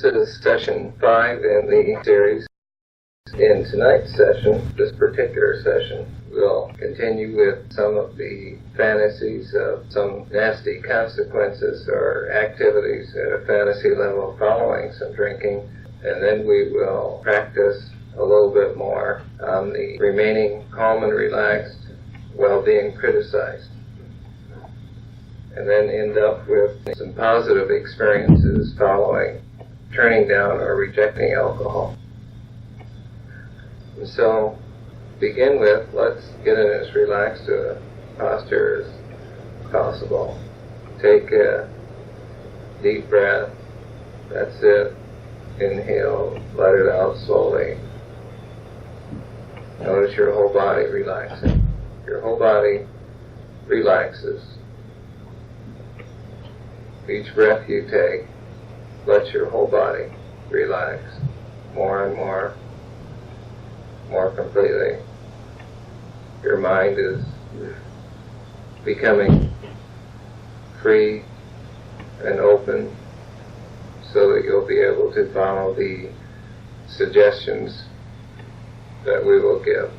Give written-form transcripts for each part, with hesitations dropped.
This is session 5 in the series. In tonight's session, this particular session, we'll continue with some of the fantasies of some nasty consequences or activities at a fantasy level following some drinking, and then we will practice a little bit more on the remaining calm and relaxed while being criticized, and then end up with some positive experiences following turning down or rejecting alcohol. And so, begin with, let's get in as relaxed a posture as possible. Take a deep breath. That's it. Inhale, let it out slowly. Notice your whole body relaxing. Your whole body relaxes. Each breath you take, let your whole body relax more and more completely. Your mind is becoming free and open so that you'll be able to follow the suggestions that we will give.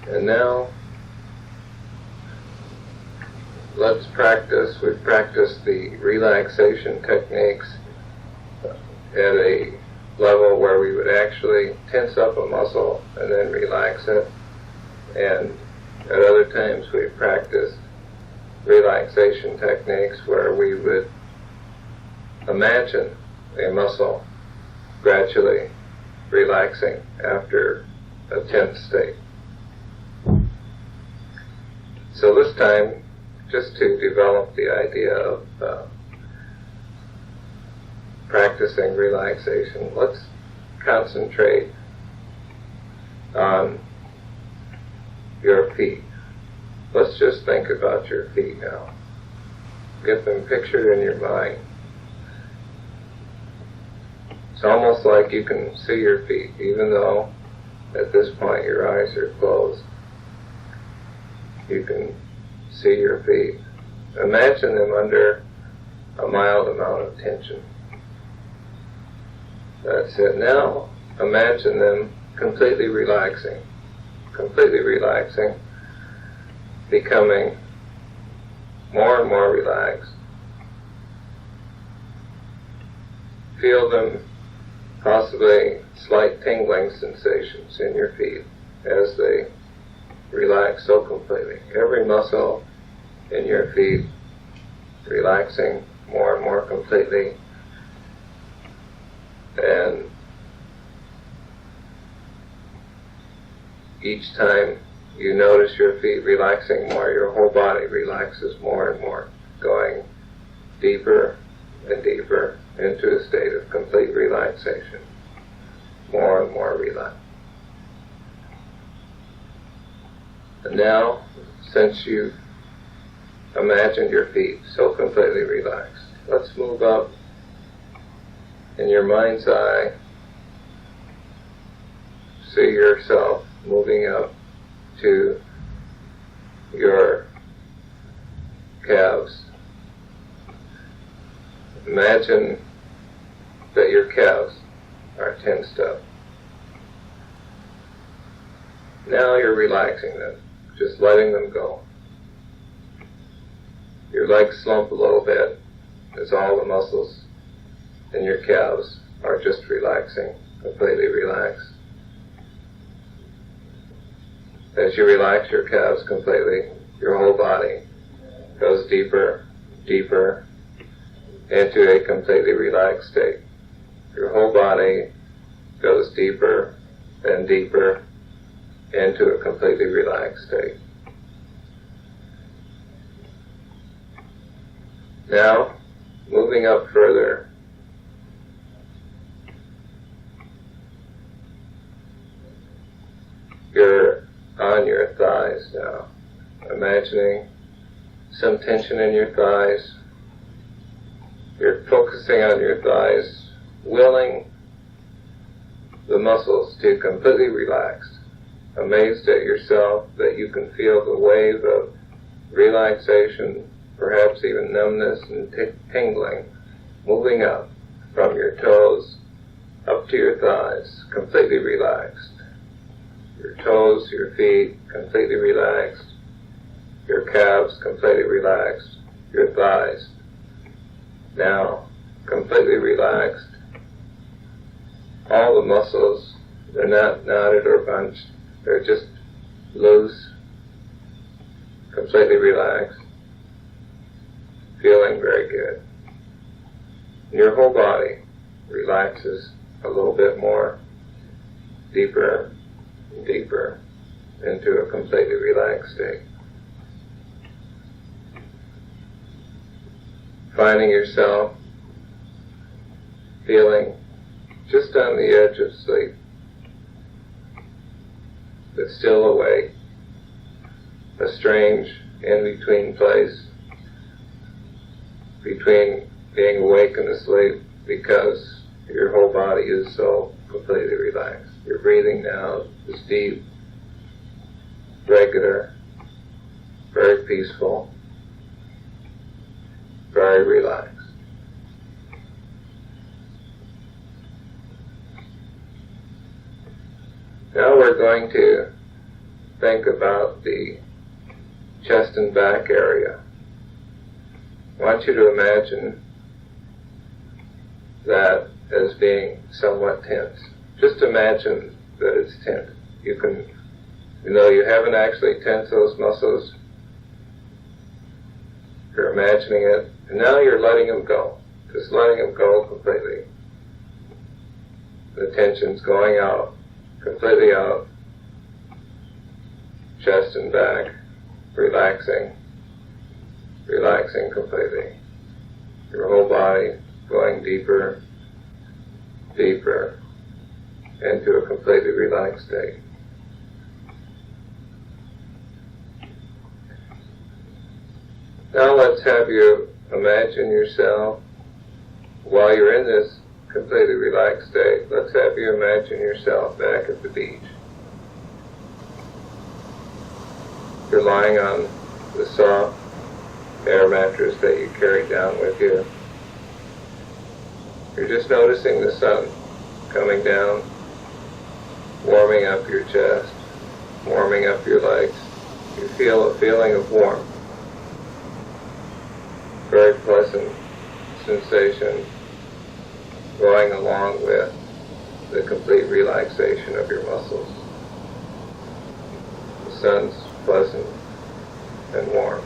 And now, let's practice. We've practiced the relaxation techniques at a level where we would actually tense up a muscle and then relax it. And at other times we've practiced relaxation techniques where we would imagine a muscle gradually relaxing after a tense state. So this time, just to develop the idea of practicing relaxation, let's concentrate on your feet. Let's just think about your feet now. Get them pictured in your mind. It's almost like you can see your feet, even though at this point your eyes are closed. You can see your feet. Imagine them under a mild amount of tension. That's it. Now, imagine them completely relaxing, becoming more and more relaxed. Feel them, possibly slight tingling sensations in your feet as they relax so completely. Every muscle in your feet relaxing more and more completely. And each time you notice your feet relaxing more, your whole body relaxes more and more, going deeper and deeper into a state of complete relaxation. More and more relaxed. And now, since you've imagined your feet so completely relaxed, let's move up in your mind's eye. See yourself moving up to your calves. Imagine that your calves are tensed up. Now you're relaxing them, just letting them go. Your legs slump a little bit as all the muscles in your calves are just relaxing, completely relaxed. As you relax your calves completely, your whole body goes deeper, deeper into a completely relaxed state. Your whole body goes deeper and deeper into a completely relaxed state. Now, moving up further, you're on your thighs now, imagining some tension in your thighs. You're focusing on your thighs, willing the muscles to completely relax. Amazed at yourself that you can feel the wave of relaxation perhaps even numbness and tingling, moving up from your toes up to your thighs, completely relaxed. Your toes, your feet, completely relaxed. Your calves, completely relaxed. Your thighs, now completely relaxed. All the muscles, they're not knotted or bunched. They're just loose, completely relaxed, feeling very good. And your whole body relaxes a little bit more, deeper and deeper into a completely relaxed state. Finding yourself feeling just on the edge of sleep, but still awake, a strange in-between place between being awake and asleep, because your whole body is so completely relaxed. Your breathing now is deep, regular, very peaceful, very relaxed. Now we're going to think about the chest and back area. I want you to imagine that as being somewhat tense. Just imagine that it's tense. You can, you haven't actually tensed those muscles, you're imagining it, and now you're letting them go. Just letting them go completely. The tension's going out, completely out. Chest and back, relaxing, relaxing completely. Your whole body going deeper, deeper into a completely relaxed state. Now let's have you imagine yourself, while you're in this completely relaxed state, let's have you imagine yourself back at the beach. You're lying on the soft air mattress that you carried down with you. You're just noticing the sun coming down, warming up your chest, warming up your legs. You feel a feeling of warmth. Very pleasant sensation going along with the complete relaxation of your muscles. The sun's pleasant and warm.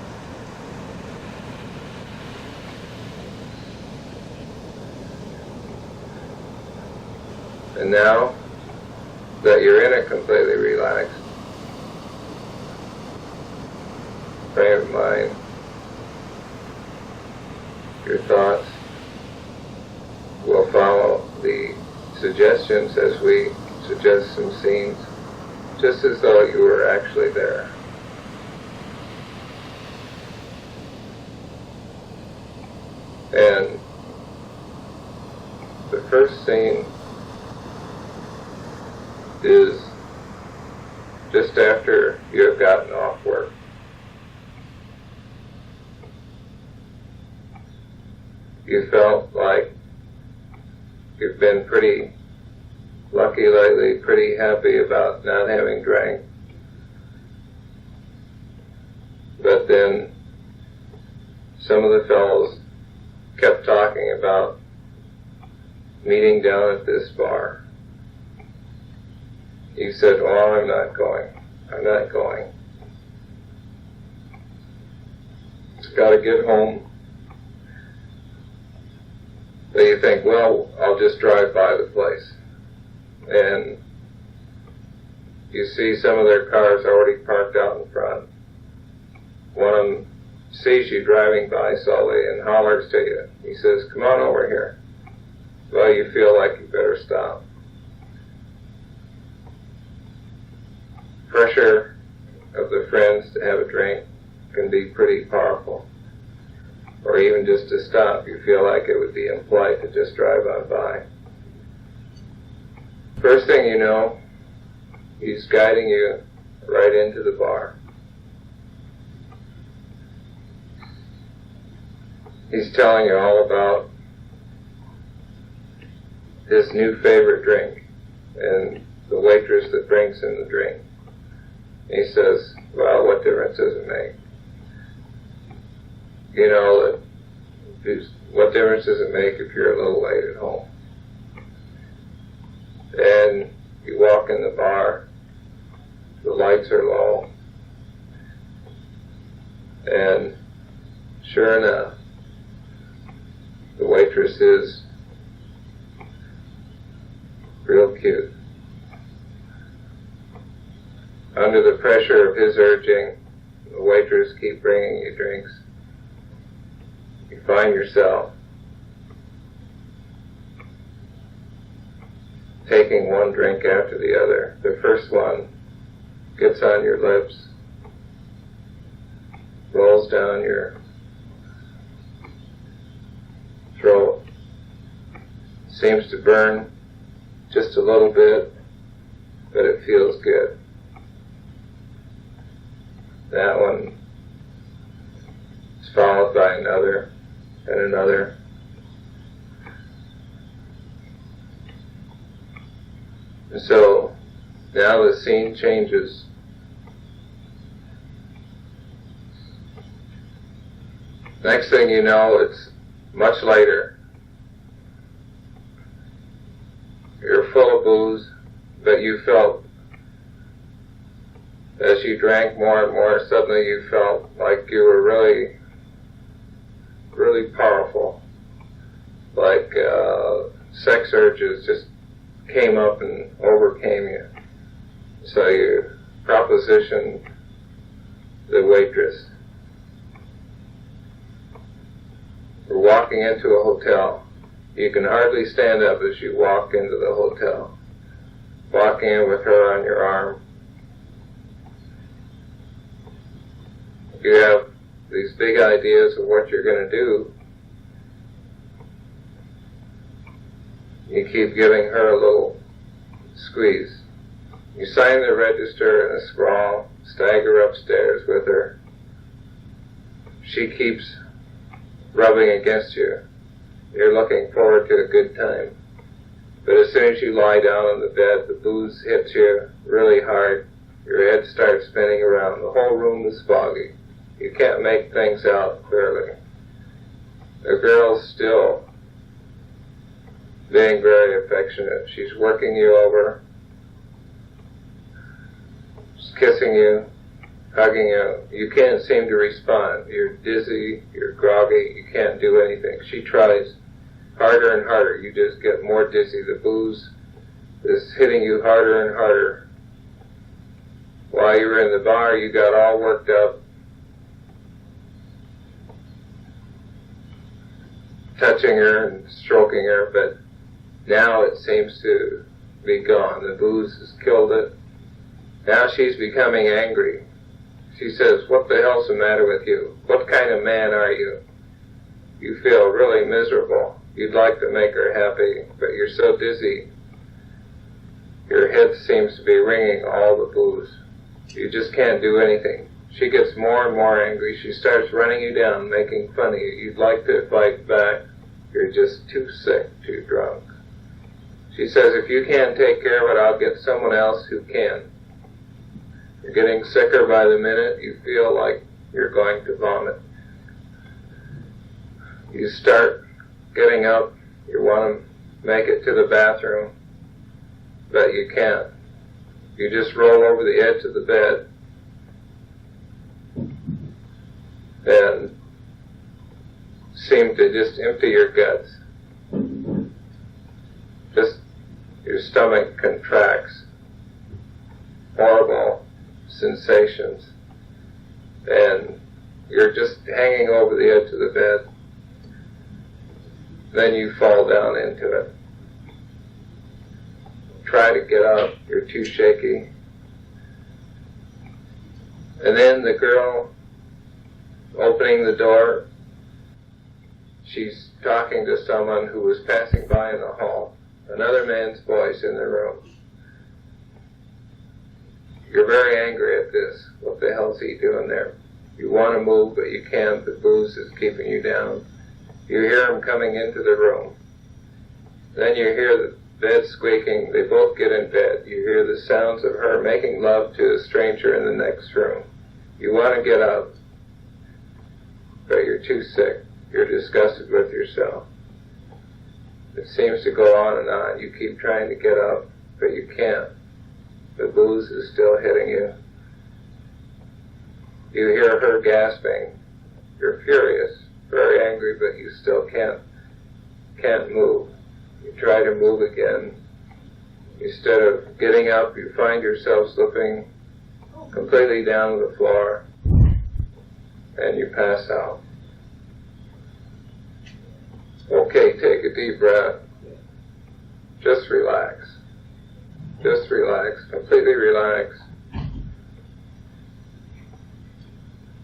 And now that you're in a completely relaxed frame of mind, your thoughts will follow the suggestions as we suggest some scenes, just as though you were actually there. And the first scene is just after you have gotten off work. You felt like you've been pretty lucky lately, pretty happy about not having drank. But then some of the fellows kept talking about meeting down at this bar. You said, "Well, I'm not going. I'm not going. Just got to get home." But you think, well, I'll just drive by the place. And you see some of their cars already parked out in front. One of them sees you driving by slowly and hollers to you. He says, "Come on over here." Well, you feel like you better stop. Pressure of the friends to have a drink can be pretty powerful. Or even just to stop, you feel like it would be impolite to just drive on by. First thing you know, he's guiding you right into the bar. He's telling you all about his new favorite drink and the waitress that brings him the drink. He says, well, what difference does it make? You know, what difference does it make if you're a little late at home? And you walk in the bar, the lights are low, and sure enough, the waitress is real cute. Under the pressure of his urging, the waitress keep bringing you drinks. You find yourself taking one drink after the other. The first one gets on your lips, rolls down your throat, seems to burn just a little bit, but it feels good. That one is followed by another and another. And so now the scene changes. Next thing you know, it's much later. You're full of booze, but you felt, as you drank more and more, suddenly you felt like you were really, really powerful. Like sex urges just came up and overcame you. So you propositioned the waitress. We're walking into a hotel. You can hardly stand up as you walk into the hotel. Walking in with her on your arm. You have these big ideas of what you're going to do. You keep giving her a little squeeze. You sign the register in a scrawl, stagger upstairs with her. She keeps rubbing against you. You're looking forward to a good time. But as soon as you lie down on the bed, the booze hits you really hard. Your head starts spinning around. The whole room is foggy. You can't make things out clearly. The girl's still being very affectionate. She's working you over. She's kissing you, hugging you. You can't seem to respond. You're dizzy, you're groggy, you can't do anything. She tries harder and harder. You just get more dizzy. The booze is hitting you harder and harder. While you were in the bar, you got all worked up, touching her and stroking her, but now it seems to be gone. The booze has killed it. Now she's becoming angry. She says, what the hell's the matter with you? What kind of man are you? You feel really miserable. You'd like to make her happy, but you're so dizzy. Your head seems to be ringing all the booze. You just can't do anything. She gets more and more angry. She starts running you down, making fun of you. You'd like to fight back. You're just too sick, too drunk. She says, if you can't take care of it, I'll get someone else who can. You're getting sicker by the minute. You feel like you're going to vomit. You start getting up. You want to make it to the bathroom, but you can't. You just roll over the edge of the bed and seem to just empty your guts. Just your stomach contracts. Horrible sensations. And you're just hanging over the edge of the bed. Then you fall down into it. Try to get up. You're too shaky. And then the girl opening the door, she's talking to someone who was passing by in the hall. Another man's voice in the room. You're very angry at this. What the hell's he doing there? You want to move, but you can't. The booze is keeping you down. You hear them coming into the room. Then you hear the bed squeaking. They both get in bed. You hear the sounds of her making love to a stranger in the next room. You want to get up, but you're too sick. You're disgusted with yourself. It seems to go on and on. You keep trying to get up, but you can't. The booze is still hitting you. You hear her gasping. You're furious, very angry, but you still can't move. You try to move again. Instead of getting up, you find yourself slipping completely down to the floor, and you pass out. Okay, take a deep breath. Just relax. Just relax. Completely relax.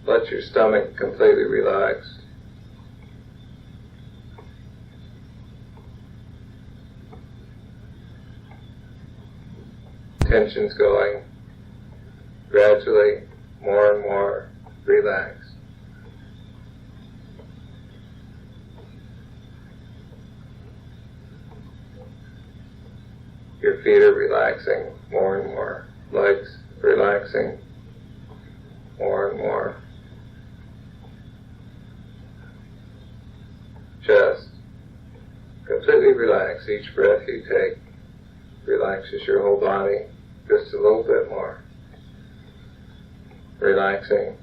Let your stomach completely relax. Tension's going. Gradually, more and more, relax. Your feet are relaxing more and more. Legs relaxing more and more. Chest completely relax. Each breath you take relaxes your whole body just a little bit more. Relaxing,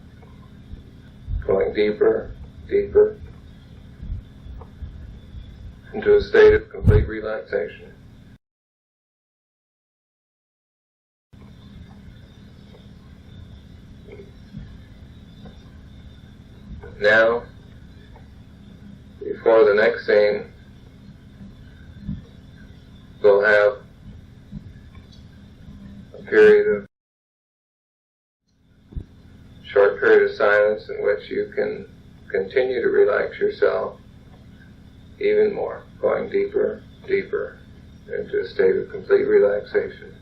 going deeper, deeper into a state of complete relaxation. Now, before the next scene, we'll have a short period of silence in which you can continue to relax yourself even more, going deeper, deeper into a state of complete relaxation.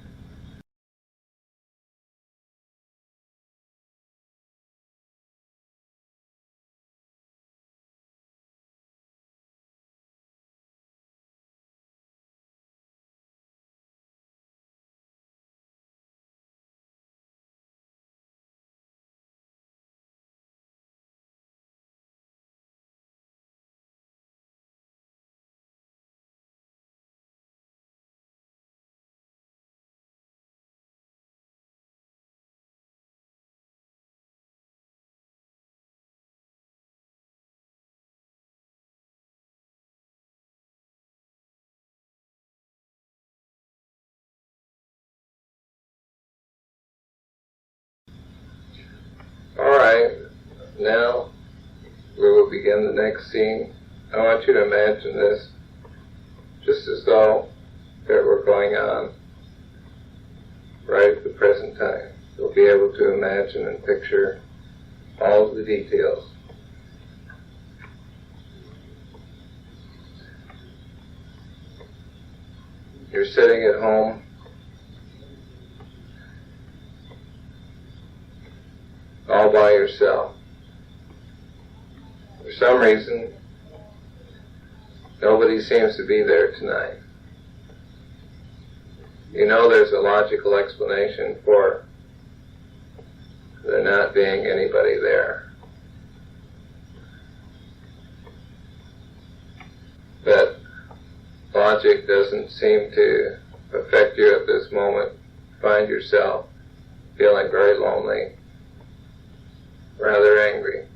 Alright, now we will begin the next scene. I want you to imagine this just as though it were going on right at the present time. You'll be able to imagine and picture all of the details. You're sitting at home, all by yourself. For some reason, nobody seems to be there tonight. You know there's a logical explanation for there not being anybody there. But logic doesn't seem to affect you at this moment. Find yourself feeling very lonely, rather angry.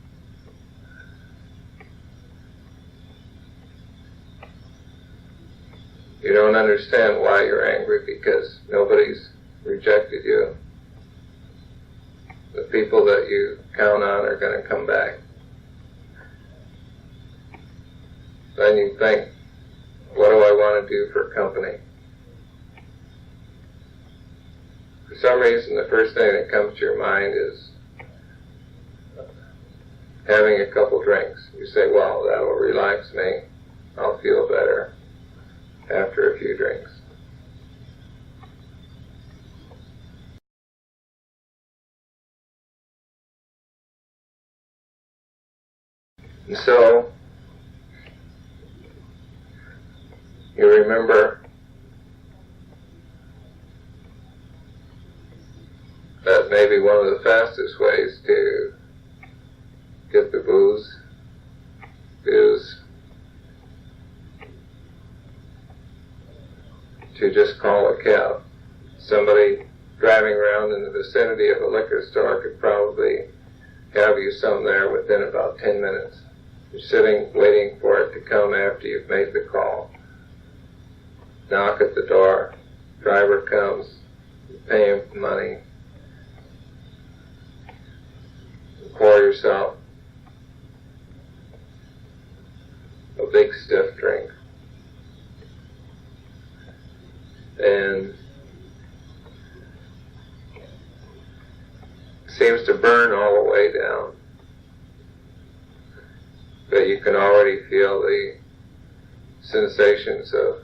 You don't understand why you're angry because nobody's rejected you. The people that you count on are going to come back. Then you think, what do I want to do for company? For some reason, the first thing that comes to your mind is having a couple drinks. You say, well, that will relax me. I'll feel better after a few drinks. And so, You remember that maybe one of the fastest ways to get the booze is to just call a cab. Somebody driving around in the vicinity of a liquor store could probably have you some there within about 10 minutes. You're sitting waiting for it to come after you've made the call. Knock at the door, driver comes, you pay him money, you pour yourself a big stiff drink, and seems to burn all the way down, but you can already feel the sensations of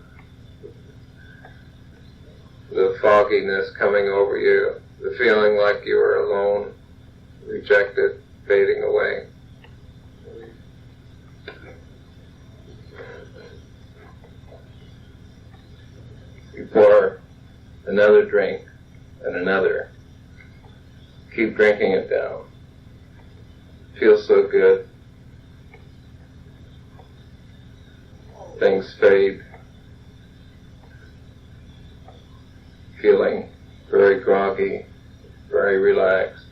the fogginess coming over you, the feeling like you were alone, rejected, fading away. You pour another drink and another. Keep drinking it down. Feels so good. Things fade. Feeling very groggy, very relaxed.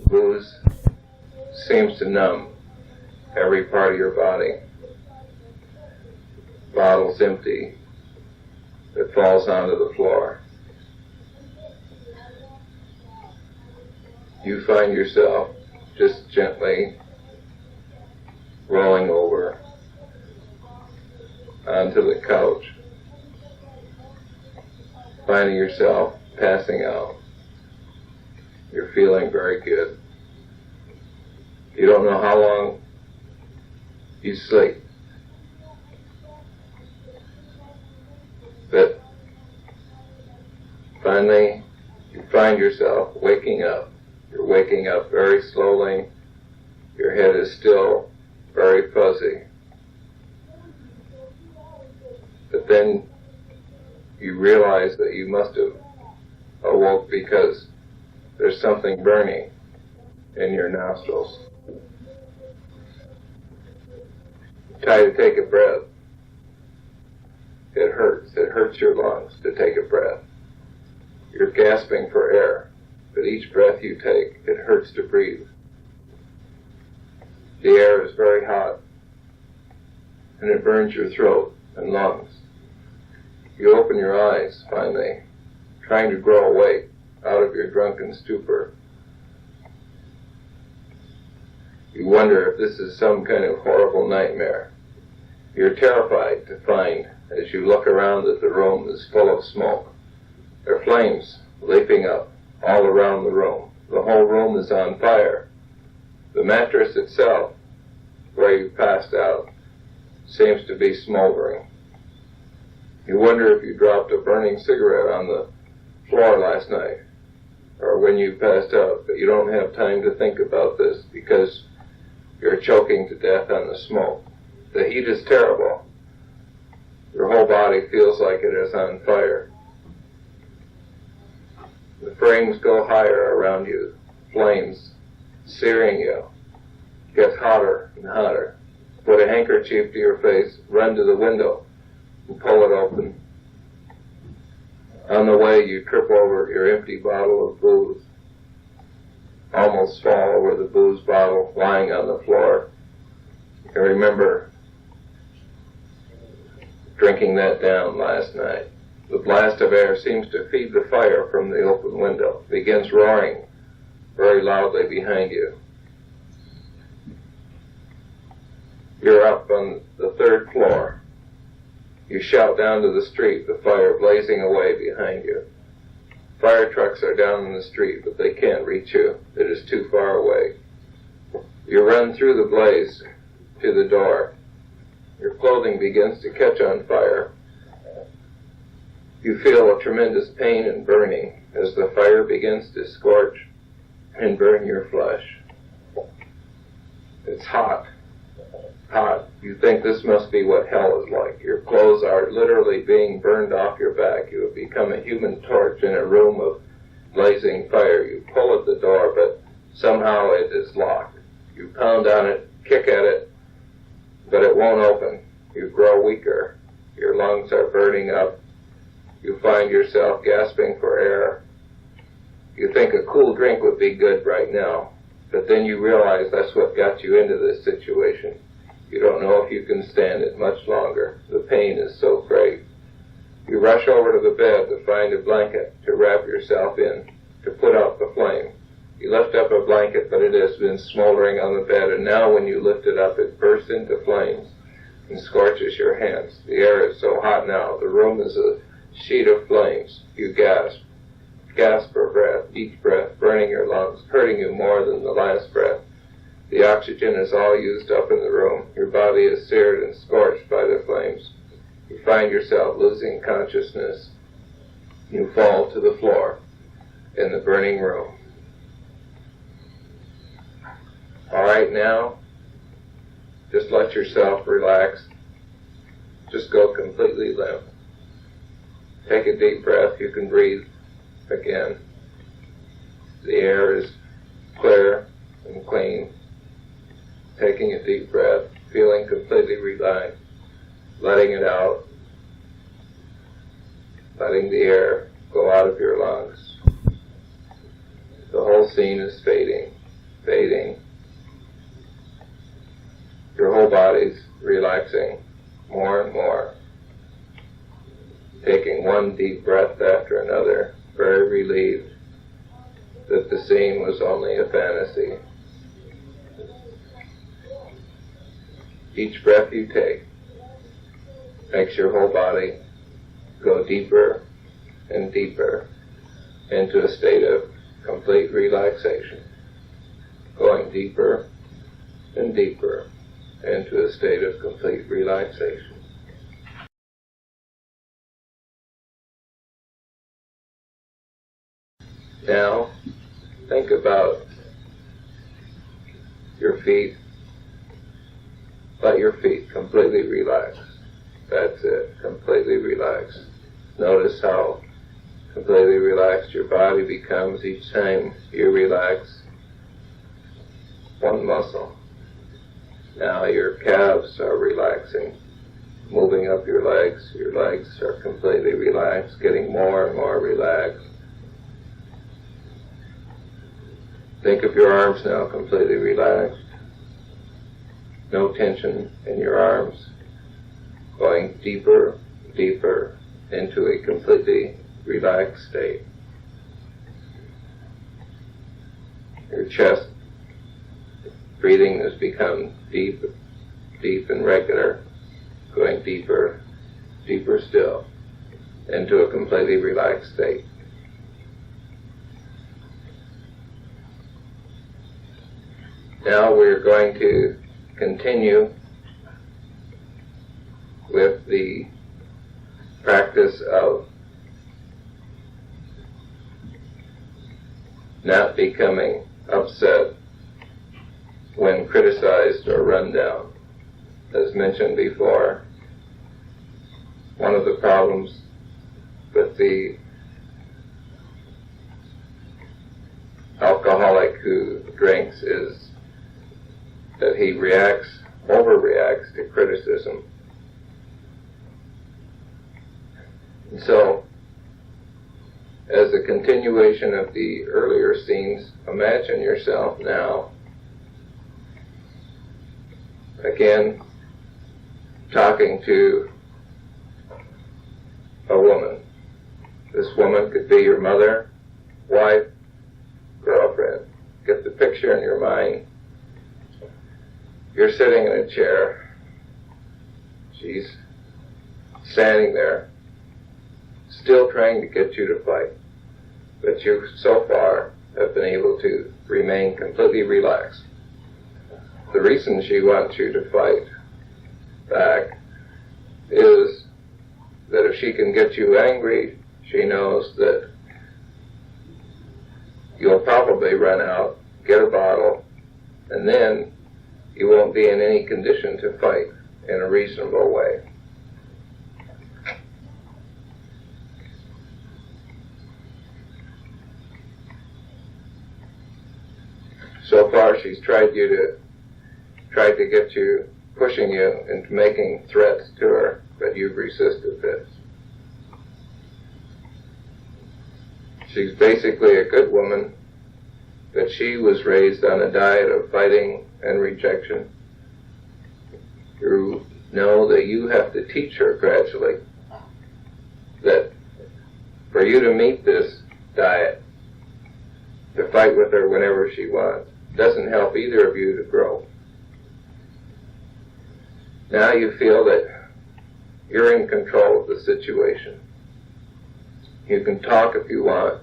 Booze seems to numb every part of your body. Bottle's empty. It falls onto the floor. You find yourself just gently rolling over onto the couch, finding yourself passing out. You're feeling very good. You don't know how long you sleep, but finally you find yourself waking up. You're waking up very slowly. Your head is still very fuzzy. But then you realize that you must have awoke because there's something burning in your nostrils. Try to take a breath. It hurts. It hurts your lungs to take a breath. You're gasping for air, but each breath you take, it hurts to breathe. The air is very hot, and it burns your throat and lungs. You open your eyes, finally, trying to grow awake out of your drunken stupor. You wonder if this is some kind of horrible nightmare. You're terrified to find, as you look around, that the room is full of smoke. There are flames leaping up all around the room. The whole room is on fire. The mattress itself, where you passed out, seems to be smoldering. You wonder if you dropped a burning cigarette on the floor last night, or when you passed out, but you don't have time to think about this because you're choking to death on the smoke. The heat is terrible. Your whole body feels like it is on fire. The flames go higher around you, flames searing you. It gets hotter and hotter. Put a handkerchief to your face, run to the window, and pull it open. On the way, you trip over your empty bottle of booze. Almost fall over the booze bottle lying on the floor. You remember drinking that down last night. The blast of air seems to feed the fire from the open window. It begins roaring very loudly behind you. You're up on the third floor. You shout down to the street, the fire blazing away behind you. Fire trucks are down in the street, but they can't reach you. It is too far away. You run through the blaze to the door. Your clothing begins to catch on fire. You feel a tremendous pain and burning as the fire begins to scorch and burn your flesh. It's hot. hot. You think this must be what hell is like. Your clothes are literally being burned off your back. You have become a human torch in a room of blazing fire. You pull at the door, but somehow it is locked. You pound on it, kick at it, but it won't open. You grow weaker. Your lungs are burning up. You find yourself gasping for air. You think a cool drink would be good right now, but then you realize that's what got you into this situation. You don't know if you can stand it much longer. The pain is so great. You rush over to the bed to find a blanket to wrap yourself in, to put out the flame. You lift up a blanket, but it has been smoldering on the bed, and now when you lift it up, it bursts into flames and scorches your hands. The air is so hot now. The room is a sheet of flames. You gasp for breath, each breath burning your lungs, hurting you more than the last breath. The oxygen is all used up in the room. Your body is seared and scorched by the flames. You find yourself losing consciousness. You fall to the floor in the burning room. All right, now, just let yourself relax. Just go completely limp. Take a deep breath. You can breathe again. The air is clear and clean. Taking a deep breath, feeling completely relaxed, letting it out, letting the air go out of your lungs. The whole scene is fading. Your whole body's relaxing more and more. Taking one deep breath after another, very relieved that the scene was only a fantasy. Each breath you take makes your whole body go deeper and deeper into a state of complete relaxation, going deeper and deeper into a state of complete relaxation. Now, think about your feet. Let your feet completely relax. That's it, completely relax. Notice how completely relaxed your body becomes each time you relax one muscle. Now your calves are relaxing, moving up your legs. Your legs are completely relaxed, getting more and more relaxed. Think of your arms now completely relaxed. No tension in your arms. Going deeper, deeper into a completely relaxed state. Your chest breathing has become deep, deep and regular, going deeper, deeper still, into a completely relaxed state. Now we're going to continue with the practice of not becoming upset when criticized or run down. As mentioned before, one of the problems with the alcoholic who drinks is that he overreacts to criticism. And so, as a continuation of the earlier scenes, imagine yourself now, again, talking to a woman. This woman could be your mother, wife, girlfriend. Get the picture in your mind. You're sitting in a chair. She's standing there, still trying to get you to fight. But you, so far, have been able to remain completely relaxed. The reason she wants you to fight back is that if she can get you angry, she knows that you'll probably run out, get a bottle, and then you won't be in any condition to fight in a reasonable way. So far, she's tried to get you, pushing you into making threats to her, but you've resisted this. She's basically a good woman, but she was raised on a diet of fighting and rejection. You know that you have to teach her gradually that for you to meet this diet, to fight with her whenever she wants, doesn't help either of you to grow. Now you feel that you're in control of the situation. You can talk if you want.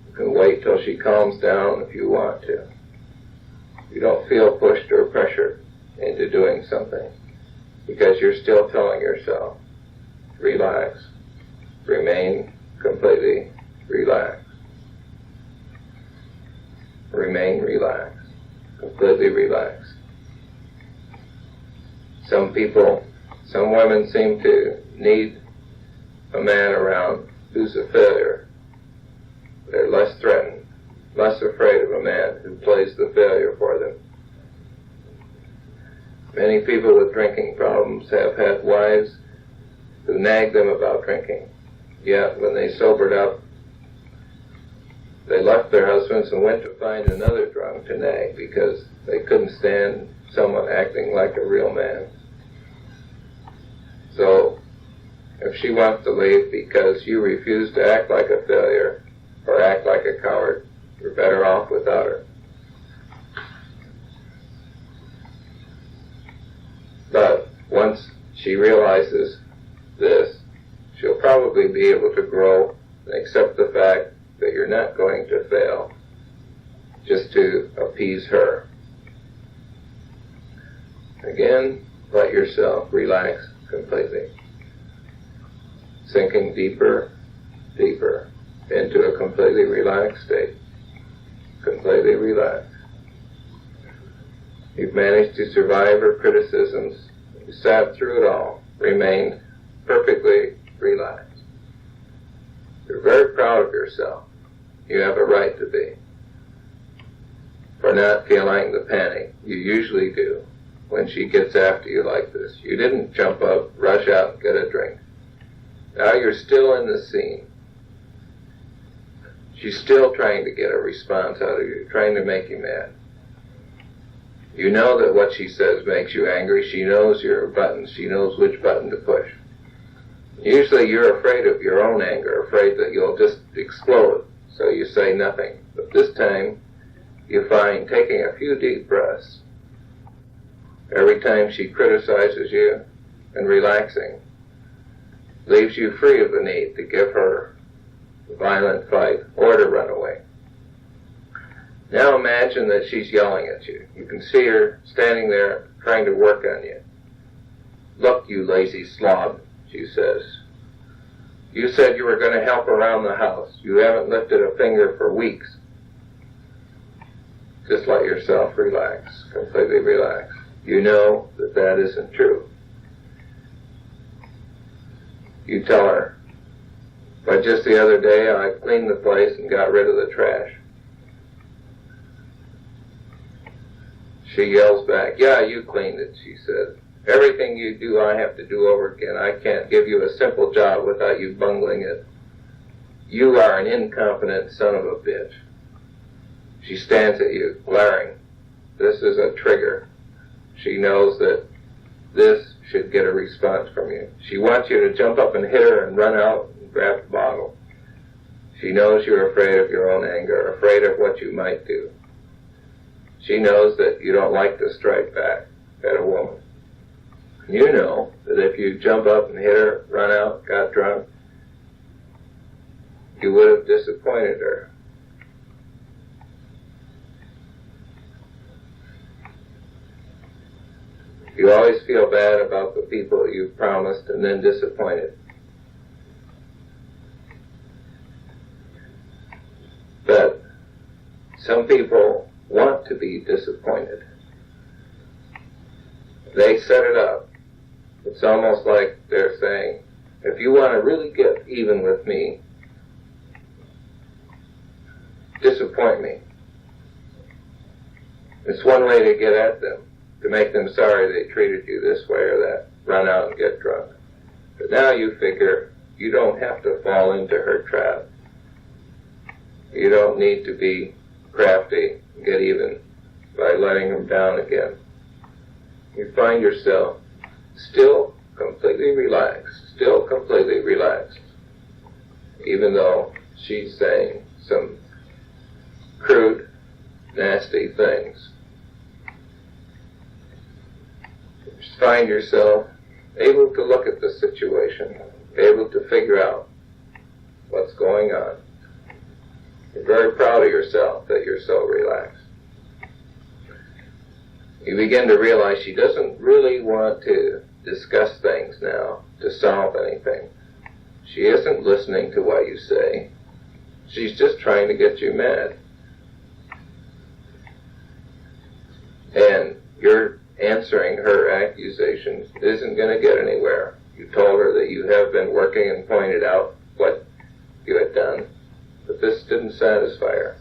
You can wait till she calms down if you want to. You don't feel pushed or pressured into doing something because you're still telling yourself, relax, remain completely relaxed. Remain relaxed, completely relaxed. Some women seem to need a man around who's a failure. They're less threatened, less afraid of a man who plays the failure for them. Many people with drinking problems have had wives who nag them about drinking. Yet when they sobered up, they left their husbands and went to find another drunk to nag because they couldn't stand someone acting like a real man. So, if she wants to leave because you refuse to act like a failure or act like a coward, you're better off without her. But once she realizes this, she'll probably be able to grow and accept the fact that you're not going to fail just to appease her. Again, let yourself relax completely, sinking deeper, deeper into a completely relaxed state. Completely relaxed. You've managed to survive her criticisms. You sat through it all, remained perfectly relaxed. You're very proud of yourself. You have a right to be. For not feeling the panic you usually do when she gets after you like this. You didn't jump up, rush out, and get a drink. Now you're still in the scene. She's still trying to get a response out of you, trying to make you mad. You know that what she says makes you angry. She knows your buttons. She knows which button to push. Usually you're afraid of your own anger, afraid that you'll just explode, so you say nothing. But this time, you find taking a few deep breaths every time she criticizes you and relaxing leaves you free of the need to give her a violent fight or to run away. Now imagine that she's yelling at you. You can see her standing there trying to work on you. "Look, you lazy slob," she says. "You said you were going to help around the house. You haven't lifted a finger for weeks." Just let yourself relax, completely relax. You know that that isn't true. You tell her, "But just the other day I cleaned the place and got rid of the trash." She yells back, "Yeah, you cleaned it," she says. "Everything you do I have to do over again. I can't give you a simple job without you bungling it. You are an incompetent son of a bitch." She stands at you, glaring. This is a trigger. She knows that this should get a response from you. She wants you to jump up and hit her and run out and grab the bottle. She knows you're afraid of your own anger, afraid of what you might do. She knows that you don't like to strike back at a woman. You know that if you jump up and hit her, run out, got drunk, you would have disappointed her. You always feel bad about the people you've promised and then disappointed. But some people want to be disappointed. They set it up. It's almost like they're saying, if you want to really get even with me, disappoint me. It's one way to get at them, to make them sorry they treated you this way or that, run out and get drunk. But now you figure you don't have to fall into her trap. You don't need to be crafty and get even by letting them down again. You find yourself still completely relaxed, even though she's saying some crude, nasty things. You find yourself able to look at the situation, able to figure out what's going on. You're very proud of yourself that you're so relaxed. You begin to realize she doesn't really want to discuss things now to solve anything. She isn't listening to what you say. She's just trying to get you mad. And your answering her accusations isn't going to get anywhere. You told her that you have been working and pointed out what you had done, but this didn't satisfy her.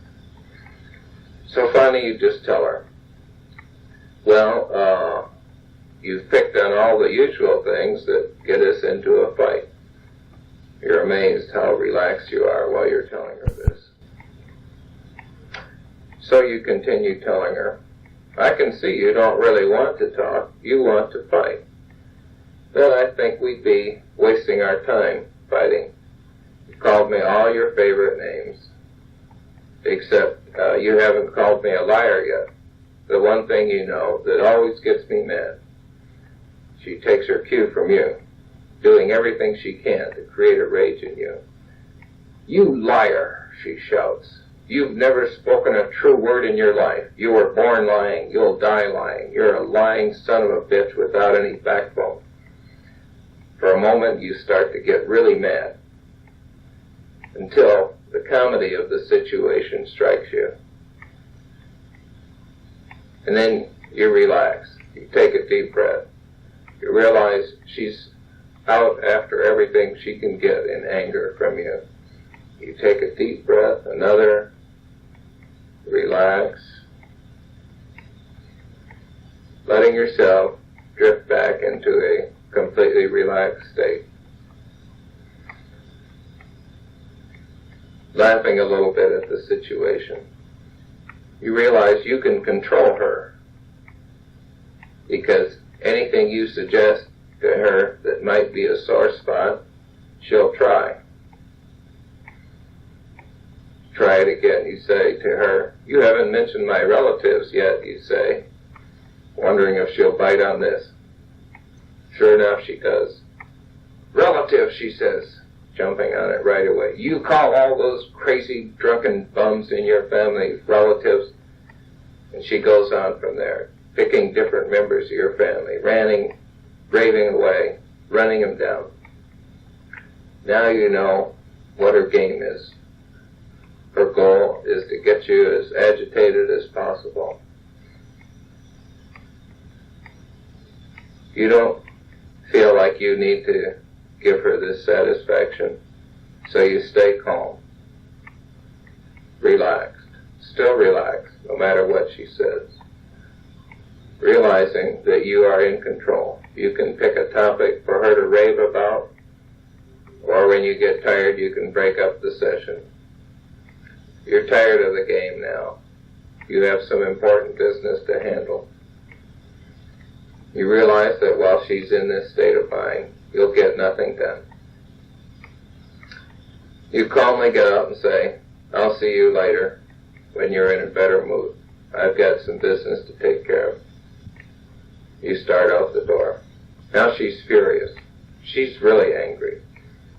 So finally you just tell her, well, you've picked on all the usual things that get us into a fight. You're amazed how relaxed you are while you're telling her this. So you continue telling her, I can see you don't really want to talk, you want to fight. Then I think we'd be wasting our time fighting. You called me all your favorite names, except you haven't called me a liar yet. The one thing you know that always gets me mad. She takes her cue from you, doing everything she can to create a rage in you. You liar, she shouts. You've never spoken a true word in your life. You were born lying. You'll die lying. You're a lying son of a bitch without any backbone. For a moment, you start to get really mad, until the comedy of the situation strikes you. And then you relax. You take a deep breath. You realize she's out after everything she can get in anger from you. You take a deep breath, another, relax, letting yourself drift back into a completely relaxed state. Laughing a little bit at the situation. You realize you can control her, because anything you suggest to her that might be a sore spot, she'll try. Try it again. You say to her, you haven't mentioned my relatives yet, you say, wondering if she'll bite on this. Sure enough, she does. Relatives, she says, jumping on it right away. You call all those crazy drunken bums in your family relatives? And she goes on from there, picking different members of your family, ranting, raving away, running them down. Now you know what her game is. Her goal is to get you as agitated as possible. You don't feel like you need to give her this satisfaction, so you stay calm, relaxed, still relaxed, no matter what she says, realizing that you are in control. You can pick a topic for her to rave about, or when you get tired, you can break up the session. You're tired of the game now. You have some important business to handle. You realize that while she's in this state of mind, you'll get nothing done. You calmly get up and say, I'll see you later when you're in a better mood. I've got some business to take care of. You start out the door. Now she's furious. She's really angry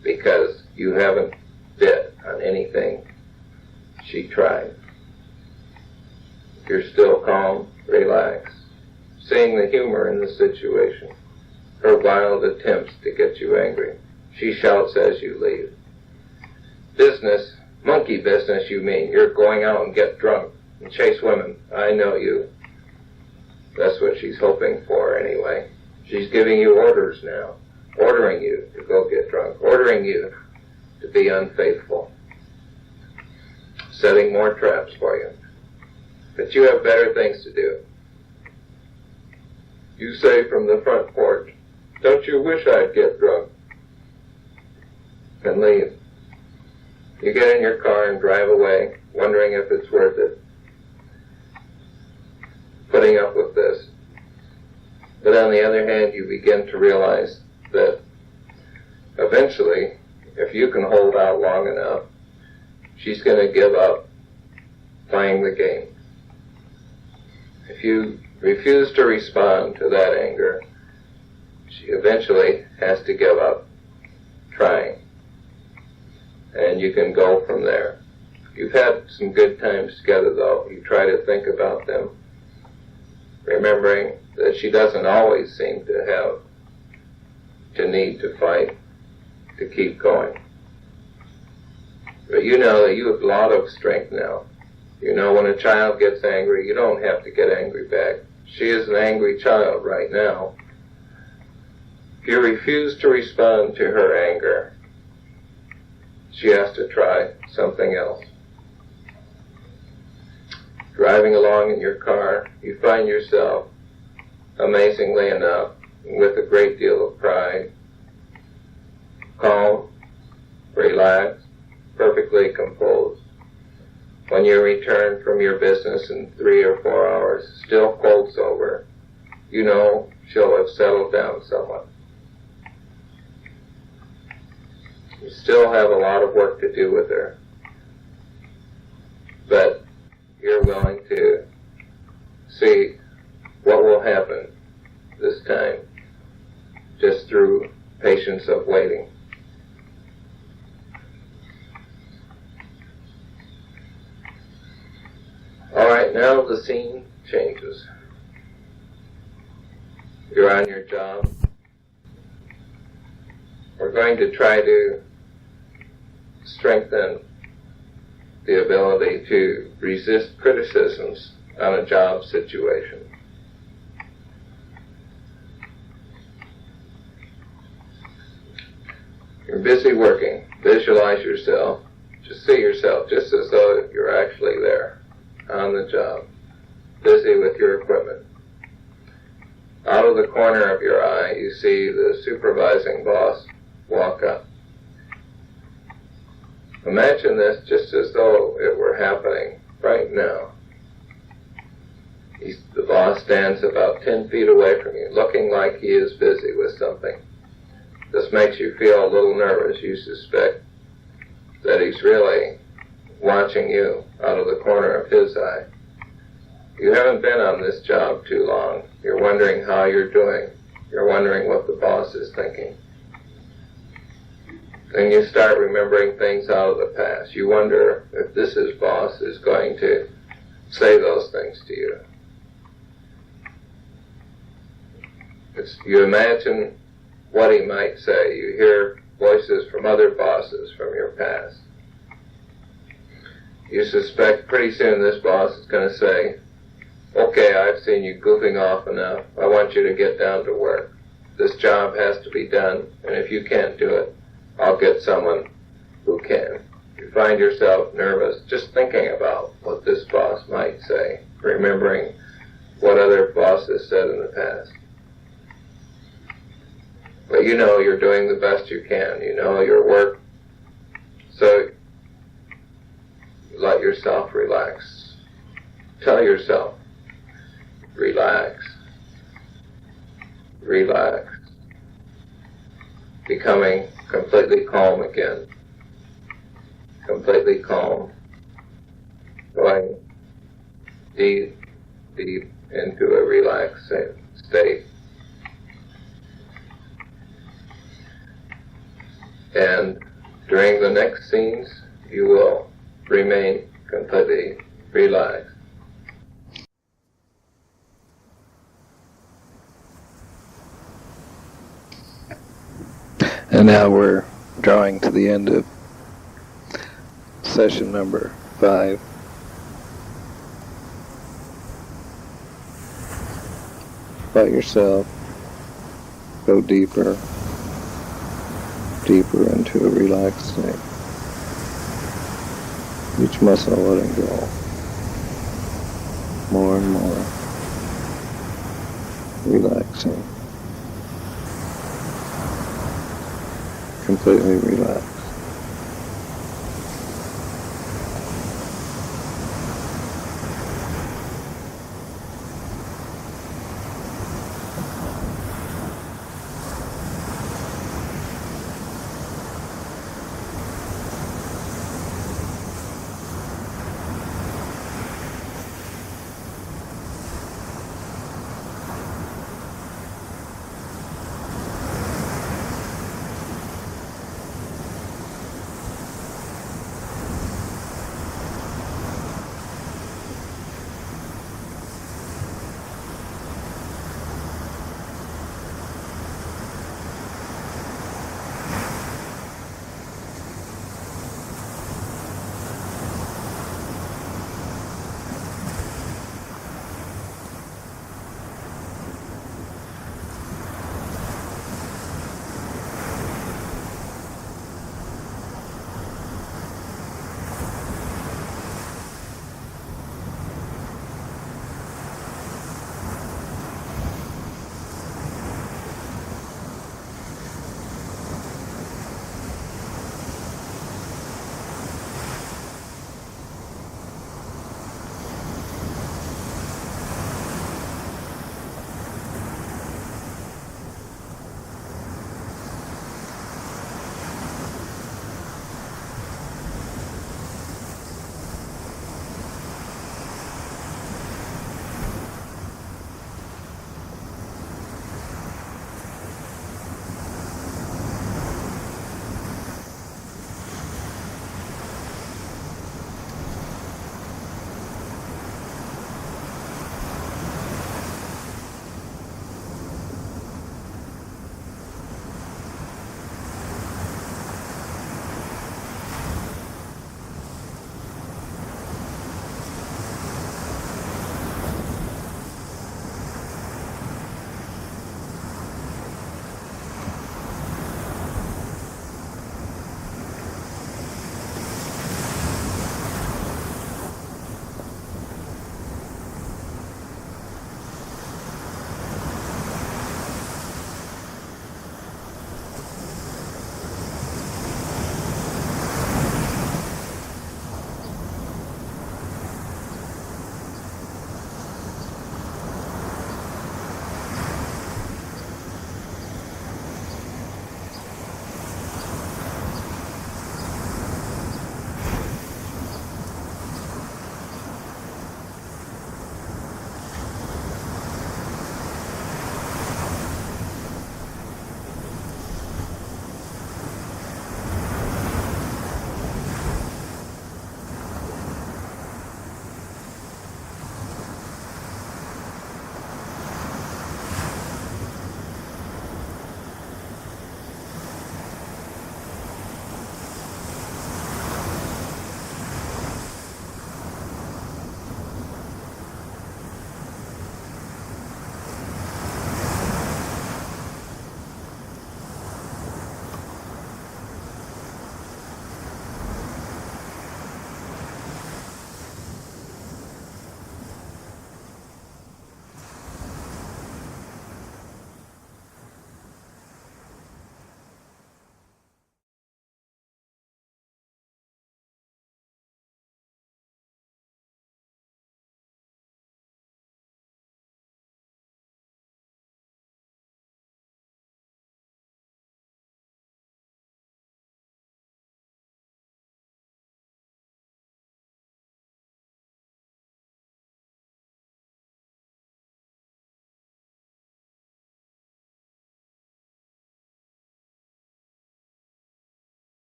because you haven't bit on anything she tried. You're still calm, relaxed, seeing the humor in the situation, her wild attempts to get you angry. She shouts as you leave. Business, monkey business, you mean? You're going out and get drunk and chase women. I know you. That's what she's hoping for anyway. She's giving you orders now, ordering you to go get drunk, ordering you to be unfaithful, setting more traps for you. But you have better things to do. You say from the front porch, "Don't you wish I'd get drunk?" And leave. You get in your car and drive away, wondering if it's worth it, putting up with this. But on the other hand, you begin to realize that eventually, if you can hold out long enough, she's going to give up playing the game. If you refuse to respond to that anger, she eventually has to give up trying. And you can go from there. You've had some good times together, though. You try to think about them, remembering that she doesn't always seem to have to need to fight to keep going. But you know that you have a lot of strength now. You know when a child gets angry, you don't have to get angry back. She is an angry child right now. If you refuse to respond to her anger, she has to try something else. Driving along in your car, you find yourself, amazingly enough, with a great deal of pride, calm, relaxed, perfectly composed. When you return from your business in 3 or 4 hours, still cold sober, you know she'll have settled down somewhat. You still have a lot of work to do with her, but you're willing to see what will happen this time, just through patience of waiting. All right, now the scene changes. You're on your job. We're going to try to strengthen the ability to resist criticisms on a job situation. You're busy working. Visualize yourself. Just see yourself just as though you're actually there on the job, busy with your equipment. Out of the corner of your eye, you see the supervising boss walk up. Imagine this just as though it were happening right now. The boss stands about 10 feet away from you, looking like he is busy with something. This makes you feel a little nervous. You suspect that he's really watching you out of the corner of his eye. You haven't been on this job too long. You're wondering how you're doing. You're wondering what the boss is thinking. Then you start remembering things out of the past. You wonder if this boss is going to say those things to you. You imagine what he might say. You hear voices from other bosses from your past. You suspect pretty soon this boss is going to say, "Okay, I've seen you goofing off enough. I want you to get down to work. This job has to be done, and if you can't do it, I'll get someone who can." You find yourself nervous just thinking about what this boss might say, remembering what other bosses said in the past. But you know you're doing the best you can. You know your work. So let yourself relax. Tell yourself, relax. Relax. Becoming completely calm again. Completely calm. Going deep, deep into a relaxed state. And during the next scenes, you will remain completely relaxed. And now we're drawing to the end of session number 5. Let yourself go deeper, deeper into a relaxed state. Each muscle letting go. More and more. Relaxing. Completely relaxed.